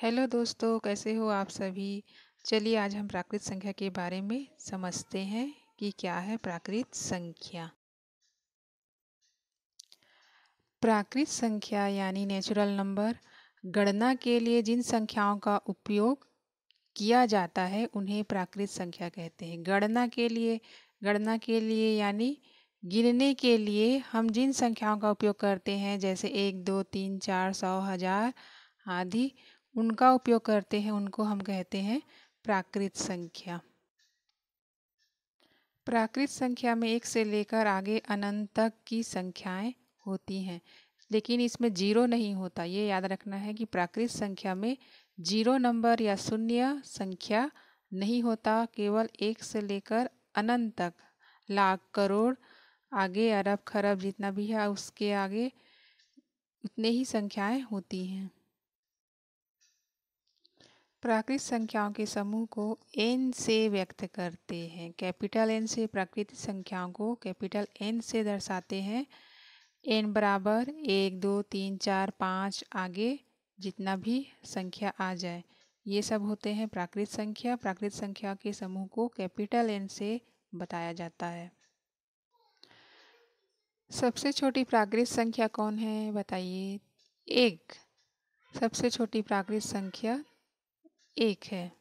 Hello दोस्तों, कैसे हो आप सभी। चलिए आज हम प्राकृत संख्या के बारे में समझते हैं कि क्या है प्राकृत संख्या। प्राकृत संख्या यानी नेचुरल नंबर गणना के लिए जिन संख्याओं का उपयोग किया जाता है उन्हें प्राकृत संख्या कहते हैं। गणना के लिए यानी गिनने के लिए हम जिन संख्याओं का उपयोग करते हैं जैसे 1, 2, 3, 4, 100, 1000 आदि उनका उपयोग करते हैं, उनको हम कहते हैं प्राकृत संख्या। प्राकृत संख्या में 1 से लेकर आगे अनंत तक की संख्याएं होती हैं, लेकिन इसमें जीरो नहीं होता। ये याद रखना है कि प्राकृत संख्या में जीरो नंबर या शून्य संख्या नहीं होता। केवल 1 से लेकर अनंत तक, लाख, करोड़, आगे अरब, खरब जितना भी है उसके आगे उतने ही संख्याएं होती हैं। प्राकृत संख्याओं के समूह को n से व्यक्त करते हैं। कैपिटल N से प्राकृतिक संख्याओं को कैपिटल N से दर्शाते हैं। n बराबर 1, 2, 3, 4, 5 आगे जितना भी संख्या आ जाए, ये सब होते हैं प्राकृत संख्या। प्राकृत संख्या के समूह को कैपिटल N से बताया जाता है। सबसे छोटी प्राकृत संख्या कौन है बताइए। 1। सबसे छोटी प्राकृत संख्या 1 है।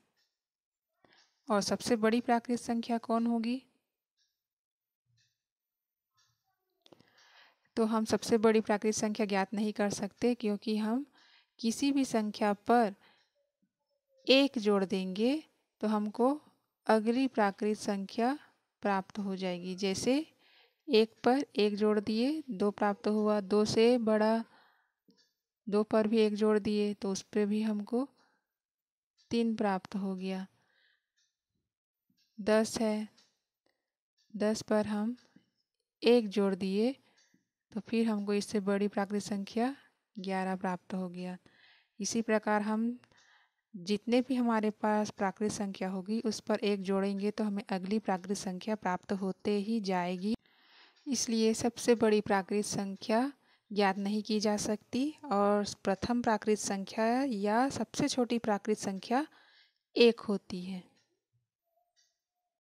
और सबसे बड़ी प्राकृत संख्या कौन होगी? तो हम सबसे बड़ी प्राकृत संख्या ज्ञात नहीं कर सकते, क्योंकि हम किसी भी संख्या पर 1 जोड़ देंगे तो हमको अगली प्राकृत संख्या प्राप्त हो जाएगी। जैसे 1 पर 1 जोड़ दिए 2 प्राप्त हुआ, 2 से बड़ा 2 पर भी 1 जोड़ दिए तो उस पर भी हमको 3 प्राप्त हो गया। 10 है, 10 पर हम 1 जोड़ दिए तो फिर हमको इससे बड़ी प्राकृत संख्या 11 प्राप्त हो गया। इसी प्रकार हम जितने भी हमारे पास प्राकृत संख्या होगी उस पर 1 जोड़ेंगे तो हमें अगली प्राकृत संख्या प्राप्त होते ही जाएगी। इसलिए सबसे बड़ी प्राकृत संख्या ज्ञात नहीं की जा सकती और प्रथम प्राकृत संख्या या सबसे छोटी प्राकृत संख्या 1 होती है।